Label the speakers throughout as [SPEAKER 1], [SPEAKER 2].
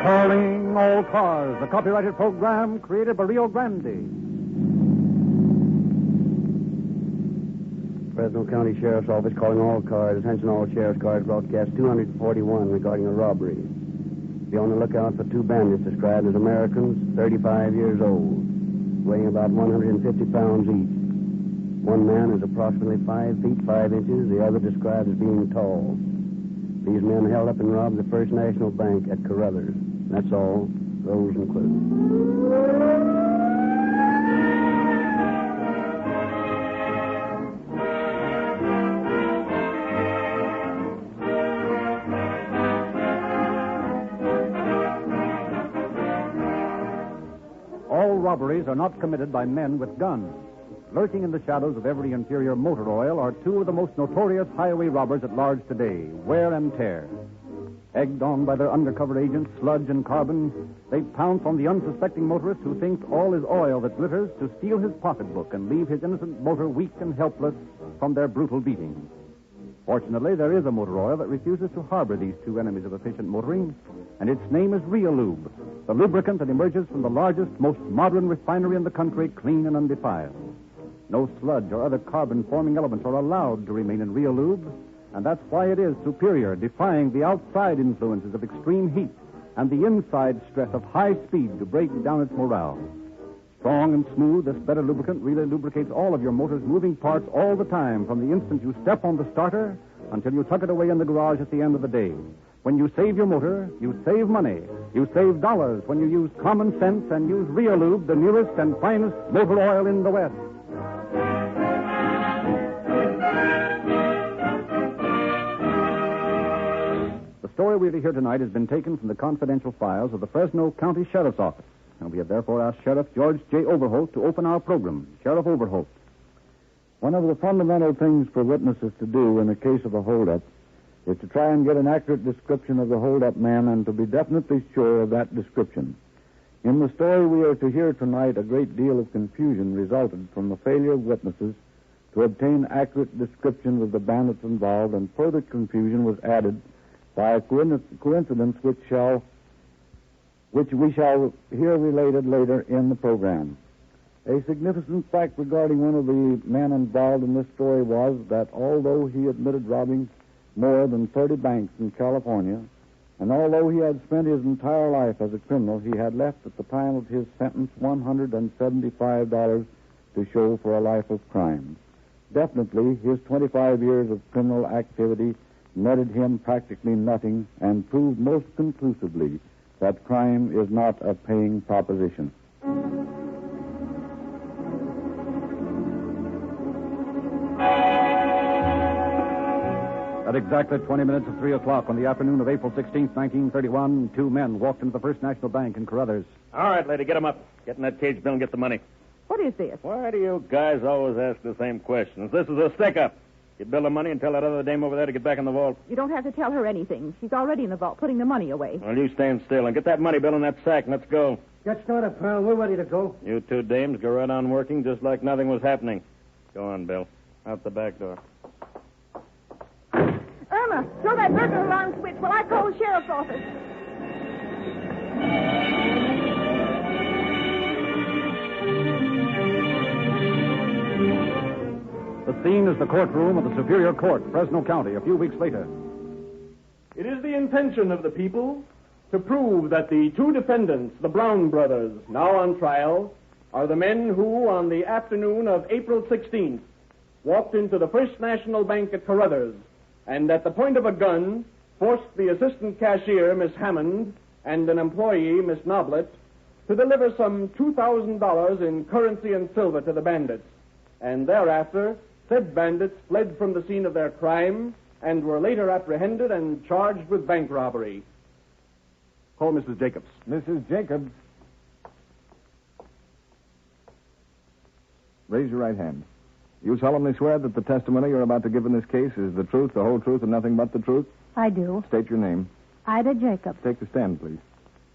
[SPEAKER 1] Calling All Cars, a copyrighted program created by Rio Grande.
[SPEAKER 2] Fresno County Sheriff's Office calling all cars. Attention all sheriff's cars. Broadcast 241 regarding a robbery. Be on the lookout for two bandits described as Americans, 35 years old, weighing about 150 pounds each. One man is approximately 5 feet 5 inches, the other described as being tall. These men held up and robbed the First National Bank at Carruthers. That's all. Rosenquist.
[SPEAKER 1] Robberies are not committed by men with guns. Lurking in the shadows of every inferior motor oil are two of the most notorious highway robbers at large today, Wear and Tear. Egged on by their undercover agents, Sludge and Carbon, they pounce on the unsuspecting motorist who thinks all is oil that glitters to steal his pocketbook and leave his innocent motor weak and helpless from their brutal beating. Fortunately, there is a motor oil that refuses to harbor these two enemies of efficient motoring, and its name is Realube, the lubricant that emerges from the largest, most modern refinery in the country, clean and undefiled. No sludge or other carbon-forming elements are allowed to remain in Realube, and that's why it is superior, defying the outside influences of extreme heat and the inside stress of high speed to break down its morale. Strong and smooth, this better lubricant really lubricates all of your motor's moving parts all the time, from the instant you step on the starter until you tuck it away in the garage at the end of the day. When you save your motor, you save money. You save dollars when you use common sense and use Realube, the newest and finest motor oil in the West. The story we'll hear tonight has been taken from the confidential files of the Fresno County Sheriff's Office, and we have therefore asked Sheriff George J. Overholt to open our program. Sheriff Overholt.
[SPEAKER 3] One of the fundamental things for witnesses to do in a case of a holdup is to try and get an accurate description of the holdup man and to be definitely sure of that description. In the story we are to hear tonight, a great deal of confusion resulted from the failure of witnesses to obtain accurate descriptions of the bandits involved, and further confusion was added by a coincidence which we shall hear related later in the program. A significant fact regarding one of the men involved in this story was that although he admitted robbing more than 30 banks in California, and although he had spent his entire life as a criminal, he had left at the time of his sentence $175 to show for a life of crime. Definitely, his 25 years of criminal activity netted him practically nothing and proved most conclusively that crime is not a paying proposition.
[SPEAKER 1] At exactly 20 minutes of 3 o'clock on the afternoon of April 16th, 1931, two men walked into the First National Bank in Carruthers.
[SPEAKER 4] All right, lady, get them up. Get in that cage, Bill, and get the money.
[SPEAKER 5] What is this?
[SPEAKER 4] Why do you guys always ask the same questions? This is a stick-up. Get Bill the money and tell that other dame over there to get back in the vault.
[SPEAKER 5] You don't have to tell her anything. She's already in the vault, putting the money away.
[SPEAKER 4] Well, you stand still and get that money, Bill, in that sack, and let's go.
[SPEAKER 6] Get started, pal. We're ready to go.
[SPEAKER 4] You two dames go right on working just like nothing was happening. Go on, Bill. Out the back door.
[SPEAKER 5] Irma, throw that burglar alarm switch while I call the sheriff's office.
[SPEAKER 1] The scene is the courtroom of the Superior Court, Fresno County, a few weeks later.
[SPEAKER 7] It is the intention of the people to prove that the two defendants, the Brown brothers, now on trial, are the men who, on the afternoon of April 16th, walked into the First National Bank at Carruthers, and at the point of a gun, forced the assistant cashier, Miss Hammond, and an employee, Miss Noblet, to deliver some $2,000 in currency and silver to the bandits. And thereafter, said bandits fled from the scene of their crime and were later apprehended and charged with bank robbery.
[SPEAKER 1] Call Mrs. Jacobs.
[SPEAKER 3] Mrs. Jacobs.
[SPEAKER 8] Raise your right hand. You solemnly swear that the testimony you're about to give in this case is the truth, the whole truth, and nothing but the truth?
[SPEAKER 9] I do.
[SPEAKER 8] State your name.
[SPEAKER 9] Ida Jacobs.
[SPEAKER 8] Take the stand, please.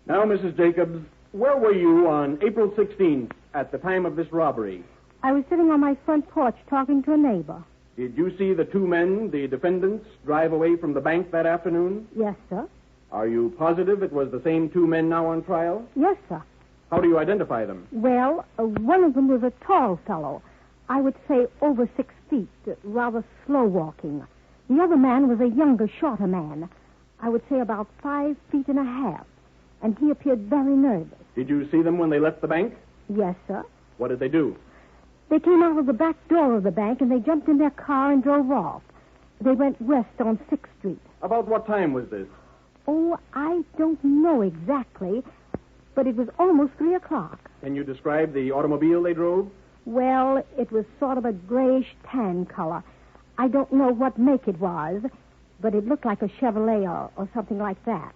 [SPEAKER 7] Now, Mrs. Jacobs, where were you on April 16th at the time of this robbery?
[SPEAKER 9] I was sitting on my front porch talking to a neighbor.
[SPEAKER 7] Did you see the two men, the defendants, drive away from the bank that afternoon?
[SPEAKER 9] Yes, sir.
[SPEAKER 7] Are you positive it was the same two men now on trial?
[SPEAKER 9] Yes, sir.
[SPEAKER 7] How do you identify them?
[SPEAKER 9] Well, one of them was a tall fellow. I would say over 6 feet, rather slow walking. The other man was a younger, shorter man. I would say about 5 feet and a half. And he appeared very nervous.
[SPEAKER 7] Did you see them when they left the bank?
[SPEAKER 9] Yes, sir.
[SPEAKER 7] What did they do?
[SPEAKER 9] They came out of the back door of the bank and they jumped in their car and drove off. They went west on 6th Street.
[SPEAKER 7] About what time was this?
[SPEAKER 9] Oh, I don't know exactly, but it was almost 3 o'clock.
[SPEAKER 7] Can you describe the automobile they drove?
[SPEAKER 9] Well, it was sort of a grayish tan color. I don't know what make it was, but it looked like a Chevrolet or something like that.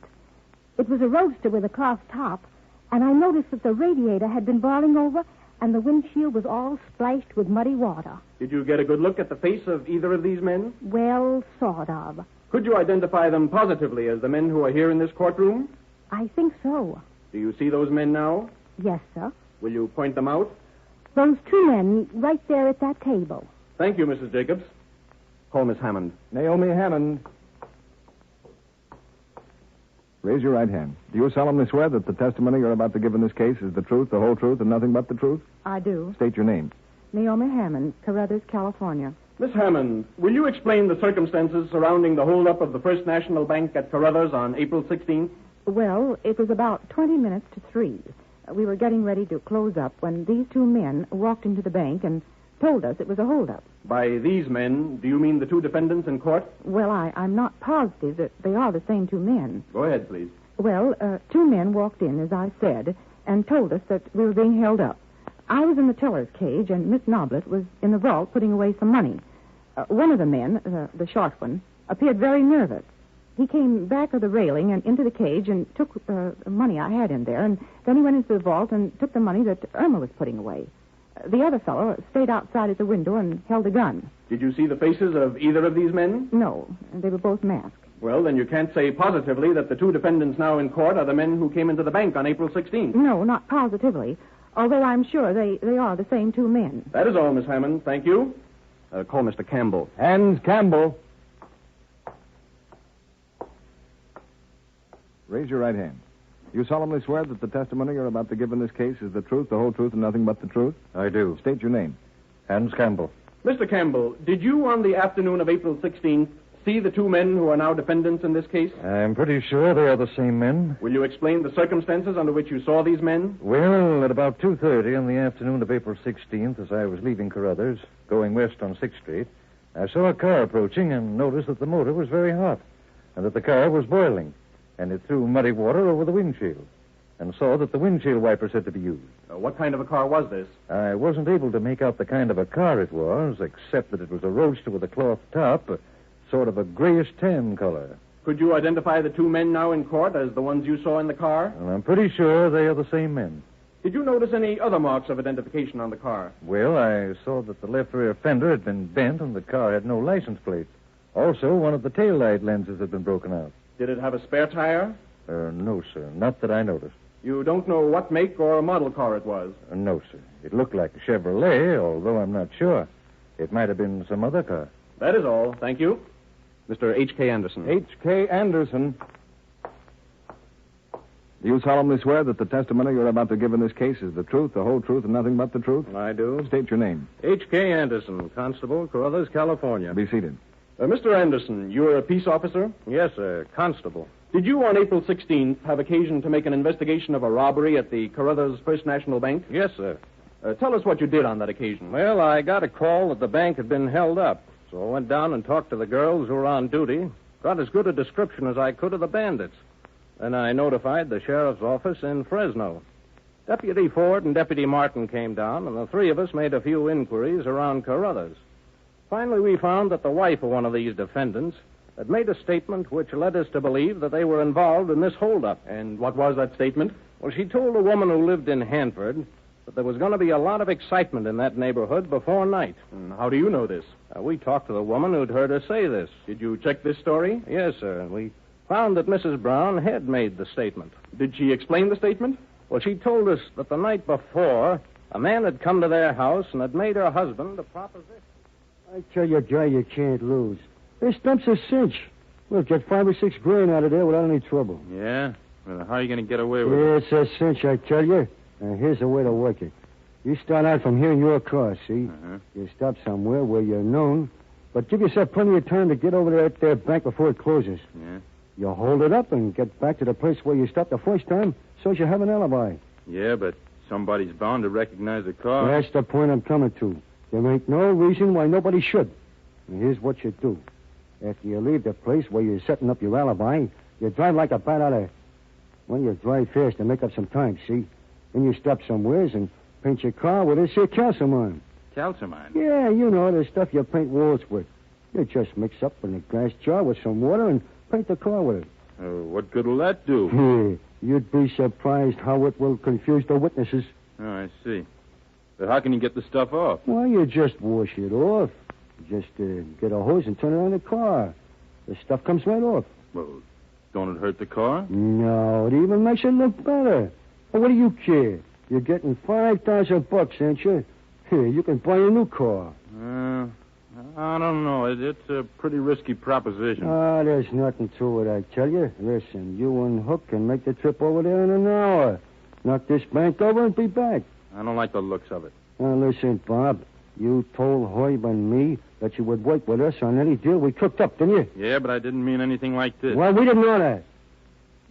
[SPEAKER 9] It was a roadster with a cloth top, and I noticed that the radiator had been boiling over and the windshield was all splashed with muddy water.
[SPEAKER 7] Did you get a good look at the face of either of these men?
[SPEAKER 9] Well, sort of.
[SPEAKER 7] Could you identify them positively as the men who are here in this courtroom?
[SPEAKER 9] I think so.
[SPEAKER 7] Do you see those men now?
[SPEAKER 9] Yes, sir.
[SPEAKER 7] Will you point them out?
[SPEAKER 9] Those two men right there at that table.
[SPEAKER 7] Thank you, Mrs. Jacobs. Call Miss Hammond.
[SPEAKER 8] Naomi Hammond. Raise your right hand. Do you solemnly swear that the testimony you're about to give in this case is the truth, the whole truth, and nothing but the truth?
[SPEAKER 10] I do.
[SPEAKER 8] State your name.
[SPEAKER 10] Naomi Hammond, Carruthers, California.
[SPEAKER 7] Miss Hammond, will you explain the circumstances surrounding the holdup of the First National Bank at Carruthers on April 16th?
[SPEAKER 10] Well, it was about 20 minutes to 3. We were getting ready to close up when these two men walked into the bank and told us it was a holdup.
[SPEAKER 7] By these men, do you mean the two defendants in court?
[SPEAKER 10] Well, I'm not positive that they are the same two men.
[SPEAKER 7] Go ahead, please.
[SPEAKER 10] Well, two men walked in, as I said, and told us that we were being held up. I was in the teller's cage, and Miss Noblet was in the vault putting away some money. One of the men, the short one, appeared very nervous. He came back of the railing and into the cage and took money I had in there, and then he went into the vault and took the money that Irma was putting away. The other fellow stayed outside at the window and held a gun.
[SPEAKER 7] Did you see the faces of either of these men?
[SPEAKER 10] No, they were both masked.
[SPEAKER 7] Well, then you can't say positively that the two defendants now in court are the men who came into the bank on April 16th.
[SPEAKER 10] No, not positively, although I'm sure they are the same two men.
[SPEAKER 7] That is all, Miss Hammond. Thank you. Call Mr. Campbell.
[SPEAKER 8] Hans Campbell. Raise your right hand. You solemnly swear that the testimony you're about to give in this case is the truth, the whole truth, and nothing but the truth?
[SPEAKER 11] I do.
[SPEAKER 8] State your name.
[SPEAKER 11] Hans Campbell.
[SPEAKER 7] Mr. Campbell, did you on the afternoon of April 16th see the two men who are now defendants in this case?
[SPEAKER 11] I'm pretty sure they are the same men.
[SPEAKER 7] Will you explain the circumstances under which you saw these men?
[SPEAKER 11] Well, at about 2:30 on the afternoon of April 16th, as I was leaving Carruthers, going west on 6th Street, I saw a car approaching and noticed that the motor was very hot and that the car was boiling, and it threw muddy water over the windshield, and saw that the windshield wipers had to be used.
[SPEAKER 7] What kind of a car was this?
[SPEAKER 11] I wasn't able to make out the kind of a car it was, except that it was a roadster with a cloth top, sort of a grayish tan color.
[SPEAKER 7] Could you identify the two men now in court as the ones you saw in the car?
[SPEAKER 11] And I'm pretty sure they are the same men.
[SPEAKER 7] Did you notice any other marks of identification on the car?
[SPEAKER 11] Well, I saw that the left rear fender had been bent and the car had no license plate. Also, one of the taillight lenses had been broken out.
[SPEAKER 7] Did it have a spare tire?
[SPEAKER 11] No, sir. Not that I noticed.
[SPEAKER 7] You don't know what make or model car it was?
[SPEAKER 11] No, sir. It looked like a Chevrolet, although I'm not sure. It might have been some other car.
[SPEAKER 7] That is all. Thank you. Mr. H.K. Anderson.
[SPEAKER 8] H.K. Anderson. Do you solemnly swear that the testimony you're about to give in this case is the truth, the whole truth, and nothing but the truth?
[SPEAKER 12] I do.
[SPEAKER 8] State your name.
[SPEAKER 12] H.K. Anderson, Constable, Carruthers, California.
[SPEAKER 8] Be seated.
[SPEAKER 7] Mr. Anderson, you're a peace officer?
[SPEAKER 12] Yes, sir. Constable.
[SPEAKER 7] Did you, on April 16th, have occasion to make an investigation of a robbery at the Carruthers First National Bank?
[SPEAKER 12] Yes, sir.
[SPEAKER 7] Tell us what you did on that occasion.
[SPEAKER 12] Well, I got a call that the bank had been held up, so I went down and talked to the girls who were on duty, got as good a description as I could of the bandits. Then I notified the sheriff's office in Fresno. Deputy Ford and Deputy Martin came down, and the three of us made a few inquiries around Carruthers. Finally, we found that the wife of one of these defendants had made a statement which led us to believe that they were involved in this holdup.
[SPEAKER 7] And what was that statement?
[SPEAKER 12] Well, she told a woman who lived in Hanford that there was going to be a lot of excitement in that neighborhood before night.
[SPEAKER 7] And how do you know this?
[SPEAKER 12] We talked to the woman who'd heard her say this.
[SPEAKER 7] Did you check this story?
[SPEAKER 12] Yes, sir. We found that Mrs. Brown had made the statement.
[SPEAKER 7] Did she explain the statement?
[SPEAKER 12] Well, she told us that the night before, a man had come to their house and had made her husband a proposition.
[SPEAKER 6] I tell you, Joe, you can't lose. This stump's a cinch. We'll get 5 or 6 grand out of there without any trouble.
[SPEAKER 12] Yeah? Well, how are you going to get away with
[SPEAKER 6] it? It's a cinch, I tell you. And here's the way to work it. You start out from here in your car, see?
[SPEAKER 12] Uh-huh.
[SPEAKER 6] You stop somewhere where you're known, but give yourself plenty of time to get over there at their bank before it closes.
[SPEAKER 12] Yeah?
[SPEAKER 6] You hold it up and get back to the place where you stopped the first time, so as you have an alibi.
[SPEAKER 12] Yeah, but somebody's bound to recognize the car.
[SPEAKER 6] That's the point I'm coming to. There ain't no reason why nobody should. And here's what you do. After you leave the place where you're setting up your alibi, you drive like a bat out of... Well, you drive fast and make up some time, see? Then you stop somewheres and paint your car with this here calcimine.
[SPEAKER 12] Calcimine?
[SPEAKER 6] Yeah, you know, the stuff you paint walls with. You just mix up in a glass jar with some water and paint the car with it.
[SPEAKER 12] What good will that do?
[SPEAKER 6] You'd be surprised how it will confuse the witnesses.
[SPEAKER 12] Oh, I see. But how can you get the stuff off?
[SPEAKER 6] Well, you just wash it off. Just get a hose and turn it on the car. The stuff comes right off.
[SPEAKER 12] Well, don't it hurt the car?
[SPEAKER 6] No, it even makes it look better. Well, what do you care? You're getting $5,000, ain't you? Here, you can buy a new car.
[SPEAKER 12] I don't know. It's a pretty risky proposition.
[SPEAKER 6] There's nothing to it, I tell you. Listen, you and Hook can make the trip over there in an hour. Knock this bank over and be back.
[SPEAKER 12] I don't like the looks of it.
[SPEAKER 6] Now, listen, Bob. You told Herb and me that you would work with us on any deal we cooked up, didn't you?
[SPEAKER 12] Yeah, but I didn't mean anything like this.
[SPEAKER 6] Well, we didn't know that.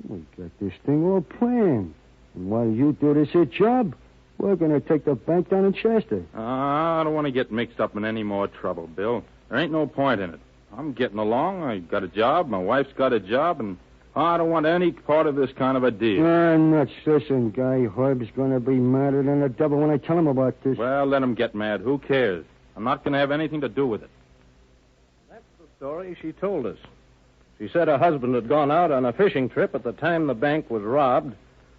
[SPEAKER 6] We got this thing all planned. And while you do this here job, we're going to take the bank down in Chester.
[SPEAKER 12] I don't want to get mixed up in any more trouble, Bill. There ain't no point in it. I'm getting along. I got a job. My wife's got a job, and I don't want any part of this kind of a deal.
[SPEAKER 6] Nuts. Listen, guy, Herb's going to be madder than the devil when I tell him about this.
[SPEAKER 12] Well, let him get mad. Who cares? I'm not going to have anything to do with it. That's the story she told us. She said her husband had gone out on a fishing trip at the time the bank was robbed,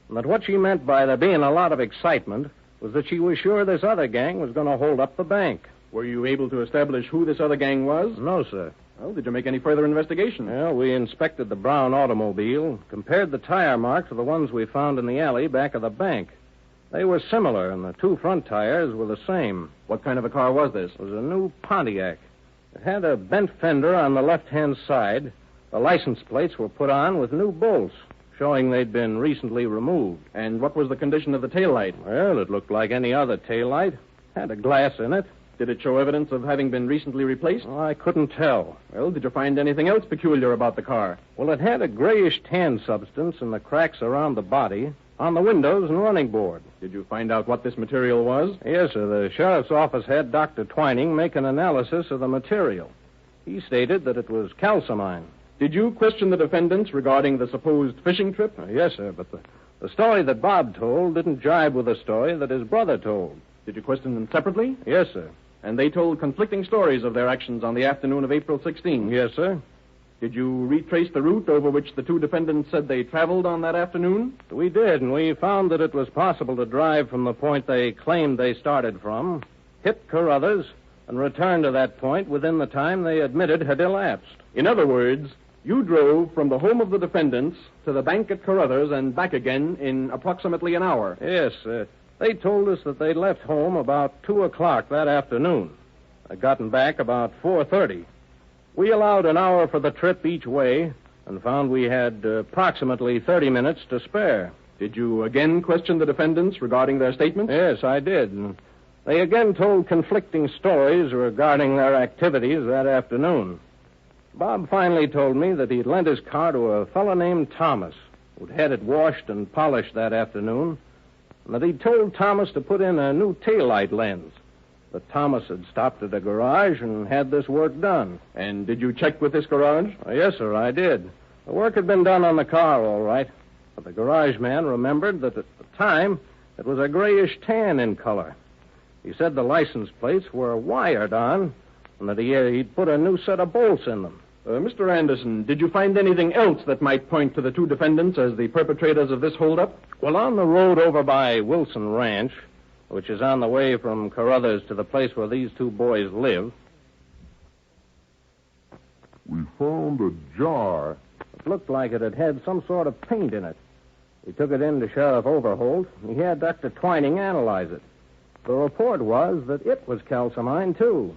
[SPEAKER 12] and that what she meant by there being a lot of excitement was that she was sure this other gang was going to hold up the bank.
[SPEAKER 7] Were you able to establish who this other gang was?
[SPEAKER 12] No, sir.
[SPEAKER 7] Well, did you make any further investigation?
[SPEAKER 12] Well, we inspected the brown automobile, compared the tire marks to the ones we found in the alley back of the bank. They were similar, and the 2 front tires were the same.
[SPEAKER 7] What kind of a car was this?
[SPEAKER 12] It was a new Pontiac. It had a bent fender on the left-hand side. The license plates were put on with new bolts, showing they'd been recently removed.
[SPEAKER 7] And what was the condition of the taillight?
[SPEAKER 12] Well, it looked like any other taillight. Had a glass in it.
[SPEAKER 7] Did it show evidence of having been recently replaced?
[SPEAKER 12] Oh, I couldn't tell.
[SPEAKER 7] Well, did you find anything else peculiar about the car?
[SPEAKER 12] Well, it had a grayish tan substance in the cracks around the body, on the windows and running board.
[SPEAKER 7] Did you find out what this material was?
[SPEAKER 12] Yes, sir. The sheriff's office had Dr. Twining make an analysis of the material. He stated that it was calcimine.
[SPEAKER 7] Did you question the defendants regarding the supposed fishing trip?
[SPEAKER 12] Yes, sir, but the story that Bob told didn't jibe with the story that his brother told.
[SPEAKER 7] Did you question them separately?
[SPEAKER 12] Yes, sir.
[SPEAKER 7] And they told conflicting stories of their actions on the afternoon of April 16th?
[SPEAKER 12] Yes, sir.
[SPEAKER 7] Did you retrace the route over which the 2 defendants said they traveled on that afternoon?
[SPEAKER 12] We did, and we found that it was possible to drive from the point they claimed they started from, hit Carruthers, and return to that point within the time they admitted had elapsed.
[SPEAKER 7] In other words, you drove from the home of the defendants to the bank at Carruthers and back again in approximately an hour.
[SPEAKER 12] Yes, they told us that they'd left home about 2 o'clock that afternoon. They'd gotten back about 4:30. We allowed an hour for the trip each way and found we had approximately 30 minutes to spare.
[SPEAKER 7] Did you again question the defendants regarding their statements?
[SPEAKER 12] Yes, I did. And they again told conflicting stories regarding their activities that afternoon. Bob finally told me that he'd lent his car to a fellow named Thomas, who'd had it washed and polished that afternoon, and that he'd told Thomas to put in a new taillight lens. That Thomas had stopped at a garage and had this work done.
[SPEAKER 7] And did you check with this garage?
[SPEAKER 12] Yes, sir, I did. The work had been done on the car, all right. But the garage man remembered that at the time it was a grayish tan in color. He said the license plates were wired on and that he'd put a new set of bolts in them.
[SPEAKER 7] Mr. Anderson, did you find anything else that might point to the 2 defendants as the perpetrators of this holdup?
[SPEAKER 12] Well, on the road over by Wilson Ranch, which is on the way from Carruthers to the place where these 2 boys live,
[SPEAKER 13] we found a jar.
[SPEAKER 12] It looked like it had had some sort of paint in it. We took it in to Sheriff Overholt, and he had Dr. Twining analyze it. The report was that it was calcimine, too.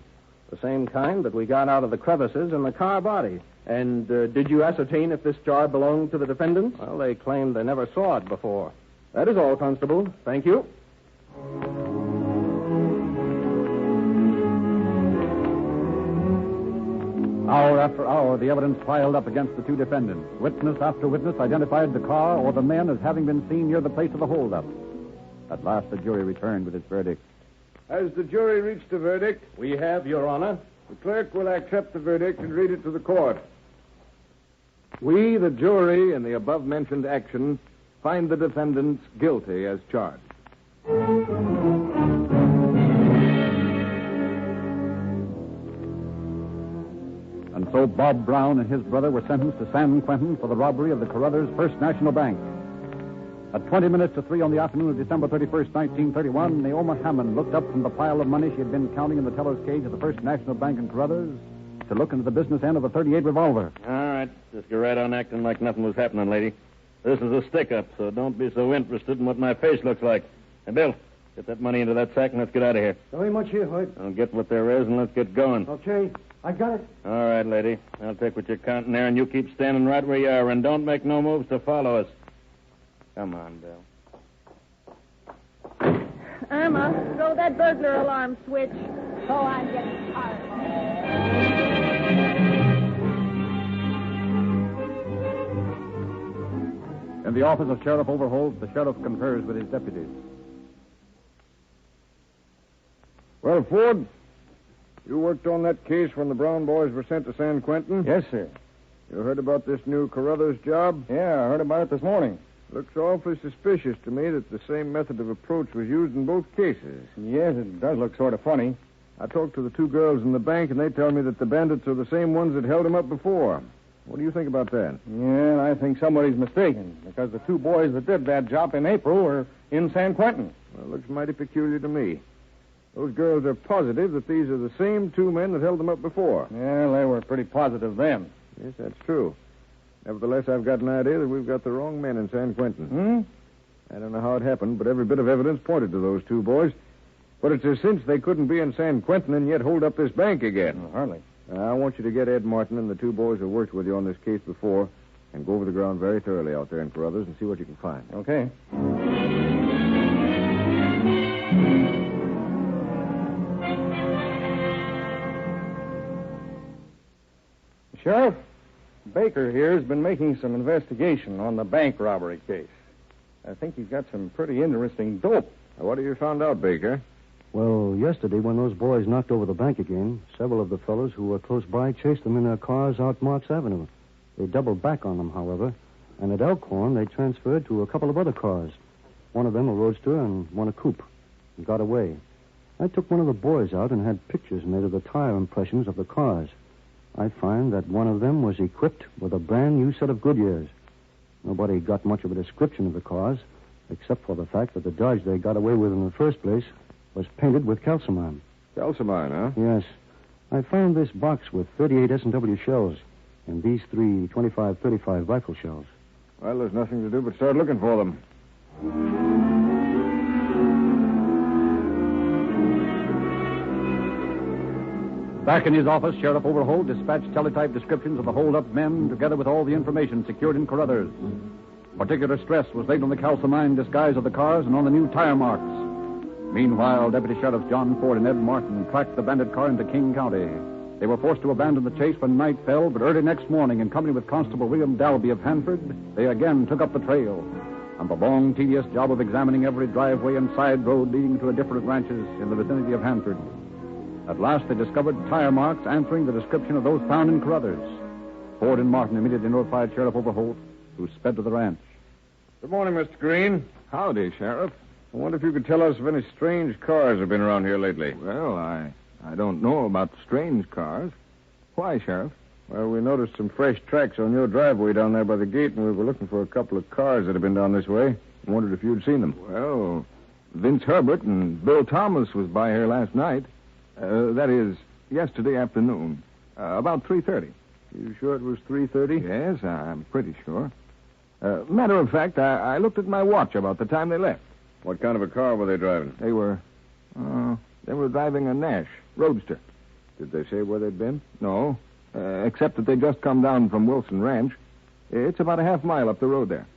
[SPEAKER 12] The same kind that we got out of the crevices in the car body.
[SPEAKER 7] And did you ascertain if this jar belonged to the defendants?
[SPEAKER 12] Well, they claimed they never saw it before.
[SPEAKER 7] That is all, Constable. Thank you.
[SPEAKER 1] Hour after hour, the evidence piled up against the two defendants. Witness after witness identified the car or the men as having been seen near the place of the holdup. At last, the jury returned with its verdict.
[SPEAKER 8] Has the jury reached a verdict?
[SPEAKER 7] We have, Your Honor.
[SPEAKER 8] The clerk will accept the verdict and read it to the court. We, the jury, in the above-mentioned action, find the defendants guilty as charged.
[SPEAKER 1] And so Bob Brown and his brother were sentenced to San Quentin for the robbery of the Carruthers First National Bank. At 20 minutes to 3 on the afternoon of December 31st, 1931, Naoma Hammond looked up from the pile of money she had been counting in the teller's cage of the First National Bank in Carruthers to look into the business end of a .38 revolver.
[SPEAKER 4] All right. Just go right on acting like nothing was happening, lady. This is a stick-up, so don't be so interested in what my face looks like. Hey, Bill, get that money into that sack and let's get out of here.
[SPEAKER 6] Not very much here, Hoyt.
[SPEAKER 4] I'll get what there is and let's get going.
[SPEAKER 6] Okay, I got it.
[SPEAKER 4] All right, lady. I'll take what you're counting there, and you keep standing right where you are, and don't make no moves to follow us. Come on, Bill.
[SPEAKER 5] Irma, throw that burglar alarm switch. Oh, I'm getting tired.
[SPEAKER 1] In the office of Sheriff Overholt, the sheriff confers with his deputies.
[SPEAKER 8] Well, Ford, you worked on that case when the Brown boys were sent to San Quentin?
[SPEAKER 6] Yes, sir.
[SPEAKER 8] You heard about this new Carruthers job?
[SPEAKER 6] Yeah, I heard about it this morning.
[SPEAKER 8] Looks awfully suspicious to me that the same method of approach was used in both cases.
[SPEAKER 6] Yes, it does look sort of funny.
[SPEAKER 8] I talked to the two girls in the bank, and they tell me that the bandits are the same ones that held him up before. What do you think about that?
[SPEAKER 6] Yeah, I think somebody's mistaken, because the two boys that did that job in April were in San Quentin.
[SPEAKER 8] Well, it looks mighty peculiar to me. Those girls are positive that these are the same two men that held them up before.
[SPEAKER 6] Yeah, they were pretty positive then.
[SPEAKER 8] Yes, that's true. Nevertheless, I've got an idea that we've got the wrong men in San Quentin. I don't know how it happened, but every bit of evidence pointed to those two boys. But it's a cinch they couldn't be in San Quentin and yet hold up this bank again.
[SPEAKER 6] Hardly.
[SPEAKER 8] I want you to get Ed Martin and the two boys who worked with you on this case before and go over the ground very thoroughly out there in Carruthers and see what you can find.
[SPEAKER 6] Okay. Sheriff, Baker here has been making some investigation on the bank robbery case. I think he's got some pretty interesting dope.
[SPEAKER 8] What have you found out, Baker?
[SPEAKER 6] Well, yesterday when those boys knocked over the bank again, several of the fellows who were close by chased them in their cars out Marks Avenue. They doubled back on them, however, and at Elkhorn they transferred to a couple of other cars. One of them a roadster and one a coupe, and got away. I took one of the boys out and had pictures made of the tire impressions of the cars. I find that one of them was equipped with a brand new set of Goodyears. Nobody got much of a description of the cars, except for the fact that the Dodge they got away with in the first place was painted with calcimine.
[SPEAKER 8] Kalsomined, huh?
[SPEAKER 6] Yes. I found this box with 38 S&W shells and these 3 25-35 rifle shells.
[SPEAKER 8] Well, there's nothing to do but start looking for them.
[SPEAKER 1] Back in his office, Sheriff Overholt dispatched teletype descriptions of the hold-up men together with all the information secured in Carruthers. Particular stress was laid on the calcimined disguise of the cars and on the new tire marks. Meanwhile, Deputy Sheriffs John Ford and Ed Martin tracked the bandit car into King County. They were forced to abandon the chase when night fell, but early next morning, in company with Constable William Dalby of Hanford, they again took up the trail. And the long, tedious job of examining every driveway and side road leading to different ranches in the vicinity of Hanford. At last, they discovered tire marks answering the description of those found in Carruthers. Ford and Martin immediately notified Sheriff Overholt, who sped to the ranch.
[SPEAKER 8] Good morning, Mr. Green.
[SPEAKER 13] Howdy, Sheriff.
[SPEAKER 8] I wonder if you could tell us if any strange cars have been around here lately.
[SPEAKER 13] Well, I don't know about strange cars. Why, Sheriff?
[SPEAKER 8] Well, we noticed some fresh tracks on your driveway down there by the gate, and we were looking for a couple of cars that had been down this way. I wondered if you'd seen them.
[SPEAKER 13] Well, Vince Herbert and Bill Thomas was by here last night. That is, yesterday afternoon, about 3:30.
[SPEAKER 8] You sure it was 3:30?
[SPEAKER 13] Yes, I'm pretty sure. Matter of fact, I looked at my watch about the time they left.
[SPEAKER 8] What kind of a car were they driving?
[SPEAKER 13] They were driving a Nash Roadster.
[SPEAKER 8] Did they say where they'd been? No, except that they'd just come down from Wilson Ranch. It's about a half mile up the road there.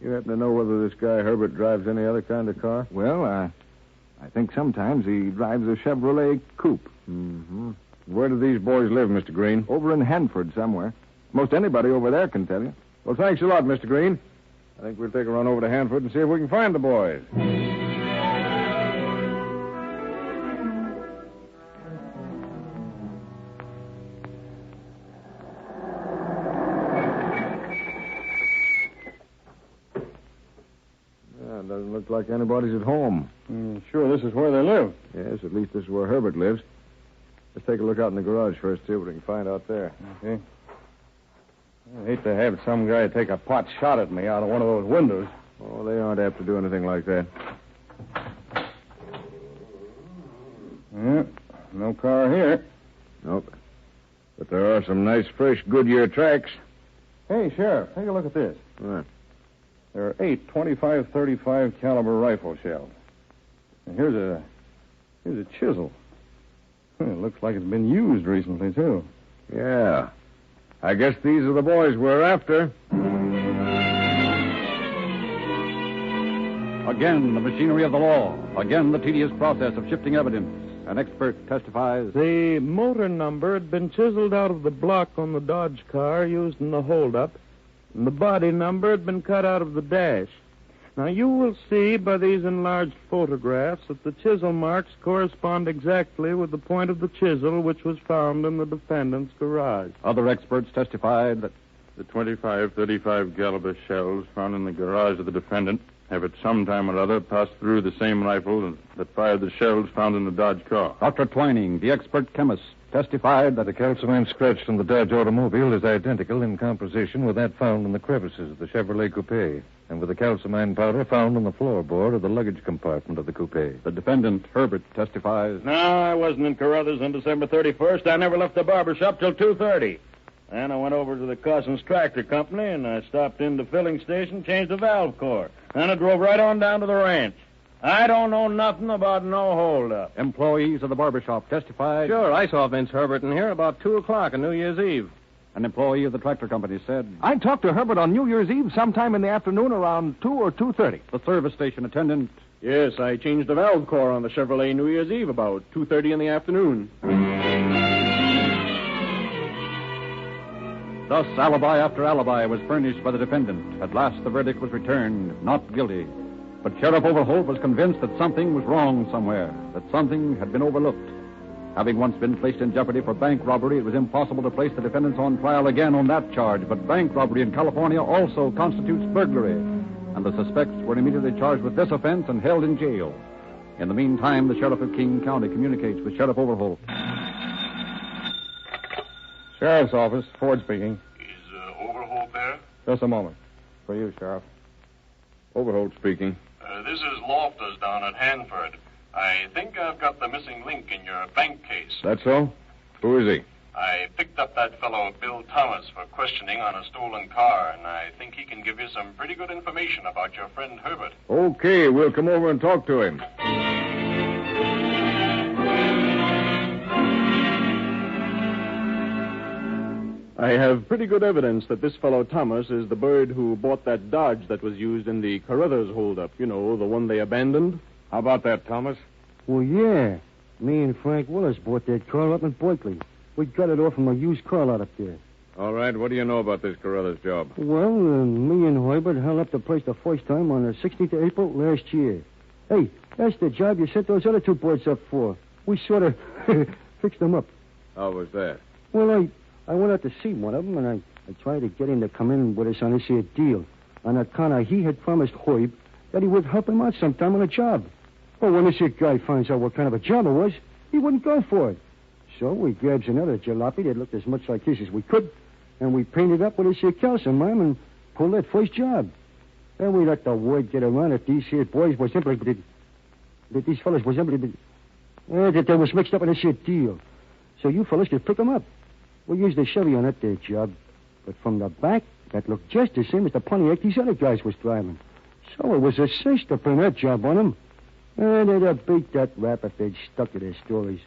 [SPEAKER 8] You happen to know whether this guy Herbert drives any other kind of car? Well, I think sometimes he drives a Chevrolet coupe. Mm-hmm. Where do these boys live, Mr. Green? Over in Hanford somewhere. Most anybody over there can tell you. Well, thanks a lot, Mr. Green. I think we'll take a run over to Hanford and see if we can find the boys. Doesn't look like anybody's at home.
[SPEAKER 7] Sure, this is where they live.
[SPEAKER 8] Yes, at least this is where Herbert lives. Let's take a look out in the garage first, see what we can find out there.
[SPEAKER 7] Okay. I hate to have some guy take a pot shot at me out of one of those windows.
[SPEAKER 8] Oh, they aren't apt to do anything like that.
[SPEAKER 7] Yeah, no car here.
[SPEAKER 8] Nope. But there are some nice, fresh Goodyear tracks.
[SPEAKER 7] Hey, Sheriff, take a look at this.
[SPEAKER 8] What?
[SPEAKER 7] There are 8 .25-35 caliber rifle shells. And here's a chisel. It looks like it's been used recently, too.
[SPEAKER 8] Yeah. I guess these are the boys we're after.
[SPEAKER 1] Again, the machinery of the law. Again, the tedious process of shifting evidence. An expert testifies.
[SPEAKER 14] The motor number had been chiseled out of the block on the Dodge car used in the holdup, and the body number had been cut out of the dash. Now, you will see by these enlarged photographs that the chisel marks correspond exactly with the point of the chisel which was found in the defendant's garage.
[SPEAKER 1] Other experts testified that
[SPEAKER 15] the 25-35 caliber shells found in the garage of the defendant have at some time or other passed through the same rifle that fired the shells found in the Dodge car.
[SPEAKER 1] Dr. Twining, the expert chemist, testified that
[SPEAKER 11] the calcimine scratched on the Dodge automobile is identical in composition with that found in the crevices of the Chevrolet coupe, and with the calcimine powder found on the floorboard of the luggage compartment of the coupe.
[SPEAKER 1] The defendant, Herbert, testifies.
[SPEAKER 4] No, I wasn't in Carruthers on December 31st. I never left the barber shop till 2:30. Then I went over to the Cousins Tractor Company, and I stopped in the filling station, changed the valve core. Then I drove right on down to the ranch. I don't know nothing about no holdup.
[SPEAKER 1] Employees of the barber shop testified.
[SPEAKER 12] Sure, I saw Vince Herbert in here about 2 o'clock on New Year's Eve.
[SPEAKER 1] An employee of the tractor company said,
[SPEAKER 13] I talked to Herbert on New Year's Eve sometime in the afternoon around 2 or 2:30.
[SPEAKER 1] The service station attendant.
[SPEAKER 7] Yes, I changed the valve core on the Chevrolet New Year's Eve about 2:30 in the afternoon.
[SPEAKER 1] Thus, alibi after alibi was furnished by the defendant. At last, the verdict was returned, not guilty. But Sheriff Overholt was convinced that something was wrong somewhere, that something had been overlooked. Having once been placed in jeopardy for bank robbery, it was impossible to place the defendants on trial again on that charge. But bank robbery in California also constitutes burglary, and the suspects were immediately charged with this offense and held in jail. In the meantime, the Sheriff of King County communicates with Sheriff Overholt.
[SPEAKER 7] Sheriff's office, Ford speaking.
[SPEAKER 15] Is Overholt there?
[SPEAKER 7] Just a moment. For you, Sheriff.
[SPEAKER 8] Overholt speaking.
[SPEAKER 15] This is Loftus down at Hanford. I think I've got the missing link in your bank case.
[SPEAKER 8] That so? Who is he?
[SPEAKER 15] I picked up that fellow, Bill Thomas, for questioning on a stolen car, and I think he can give you some pretty good information about your friend Herbert.
[SPEAKER 8] Okay, we'll come over and talk to him.
[SPEAKER 7] I have pretty good evidence that this fellow Thomas is the bird who bought that Dodge that was used in the Carruthers holdup. You know, the one they abandoned.
[SPEAKER 8] How about that, Thomas?
[SPEAKER 6] Well, yeah. Me and Frank Willis bought that car up in Berkeley. We got it off from a used car lot up there.
[SPEAKER 8] All right, what do you know about this Carruthers job?
[SPEAKER 6] Well, me and Herbert held up the place the first time on the 16th of April last year. Hey, that's the job you sent those other 2 boys up for. We sort of fixed them up.
[SPEAKER 8] How was that?
[SPEAKER 6] Well, I went out to see one of them, and I tried to get him to come in with us on this here deal. On account of he had promised Herb that he would help him out sometime on a job. Well, when this here guy finds out what kind of a job it was, he wouldn't go for it. So we grabs another jalopy that looked as much like his as we could, and we painted up with this here calcimine and pulled that first job. Then we let the word get around that these here boys was implicated, that these fellas was implicated, that they was mixed up in this here deal. So you fellas could pick them up. We used the Chevy on that there job, but from the back, that looked just the same as the Pontiac these other guys was driving. So it was a cinch to pin that job on them. And they'd have beat that rap if they'd stuck to their stories.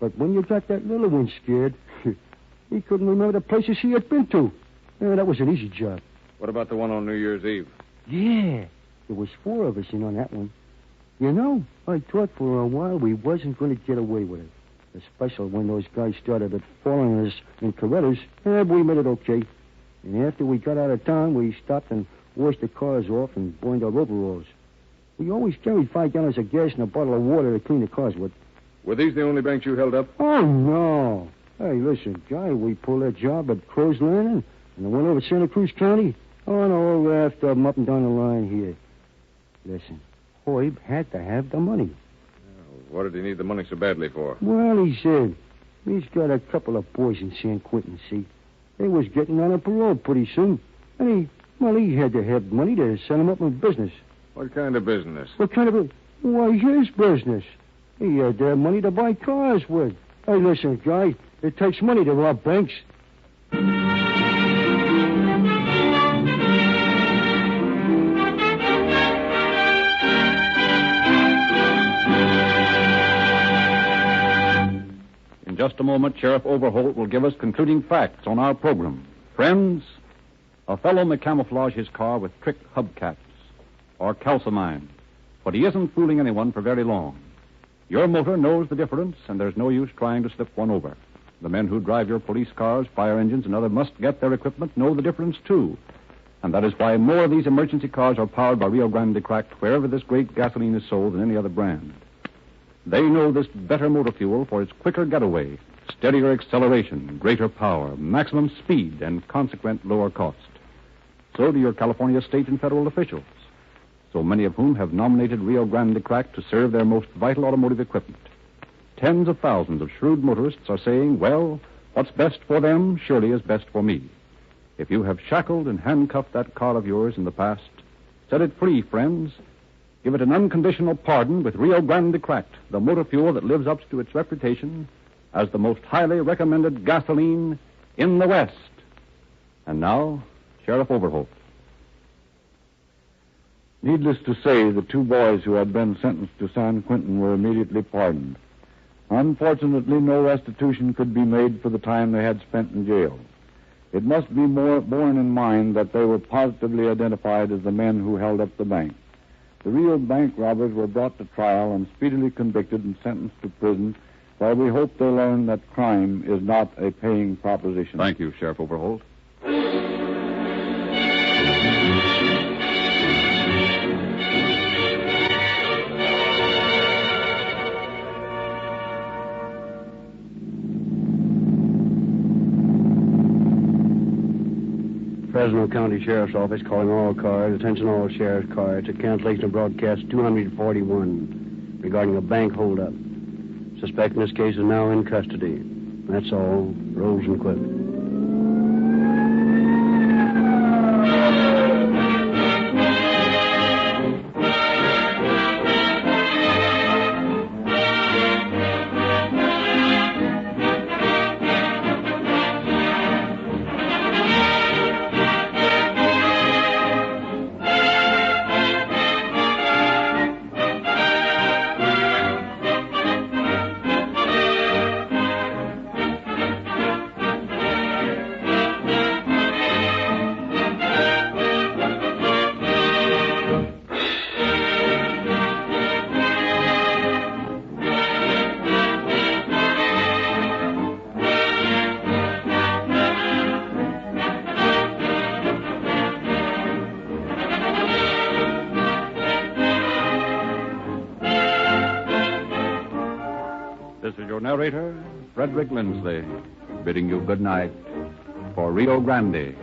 [SPEAKER 6] But when you got that little one scared, he couldn't remember the places he had been to. That was an easy job.
[SPEAKER 8] What about the one on New Year's Eve?
[SPEAKER 6] Yeah, there was 4 of us in on that one. You know, I thought for a while we wasn't going to get away with it. Especially when those guys started at following us in Corettas. We made it okay. And after we got out of town, we stopped and washed the cars off and burned our overalls. We always carried 5 gallons of gas and a bottle of water to clean the cars with.
[SPEAKER 8] Were these the only banks you held up?
[SPEAKER 6] Oh, no. Hey, listen, Guy, we pulled that job at Crow's Landing and the one over Santa Cruz County. Oh, and a whole raft of them up and down the line here. Listen, Hoyb had to have the money.
[SPEAKER 8] What did he need the money so badly for?
[SPEAKER 6] Well, he said he's got a couple of boys in San Quentin, see? They was getting on a parole pretty soon. And he had to have money to set them up in business.
[SPEAKER 8] What kind of business?
[SPEAKER 6] What kind of Why, his business. He had to have money to buy cars with. Hey, listen, Guy, it takes money to rob banks.
[SPEAKER 1] In just a moment, Sheriff Overholt will give us concluding facts on our program. Friends, a fellow may camouflage his car with trick hubcaps or calcimine, but he isn't fooling anyone for very long. Your motor knows the difference, and there's no use trying to slip one over. The men who drive your police cars, fire engines, and other must get their equipment know the difference, too. And that is why more of these emergency cars are powered by Rio Grande Cracked wherever this great gasoline is sold than any other brand. They know this better motor fuel for its quicker getaway, steadier acceleration, greater power, maximum speed, and consequent lower cost. So do your California state and federal officials, so many of whom have nominated Rio Grande Cracked to serve their most vital automotive equipment. Tens of thousands of shrewd motorists are saying, well, what's best for them surely is best for me. If you have shackled and handcuffed that car of yours in the past, set it free, friends. Give it an unconditional pardon with Rio Grande Cracked, the motor fuel that lives up to its reputation as the most highly recommended gasoline in the West. And now, Sheriff Overholt.
[SPEAKER 3] Needless to say, the 2 boys who had been sentenced to San Quentin were immediately pardoned. Unfortunately, no restitution could be made for the time they had spent in jail. It must be borne in mind that they were positively identified as the men who held up the bank. The real bank robbers were brought to trial and speedily convicted and sentenced to prison, while we hope they learn that crime is not a paying proposition.
[SPEAKER 1] Thank you, Sheriff Overholt.
[SPEAKER 2] Fresno County Sheriff's Office calling all cars. Attention all sheriff's cars. It's a cancellation of broadcast 241 regarding a bank holdup. Suspect in this case is now in custody. That's all. Rosenquist.
[SPEAKER 1] This is your narrator, Frederick Lindsley, bidding you good night for Rio Grande.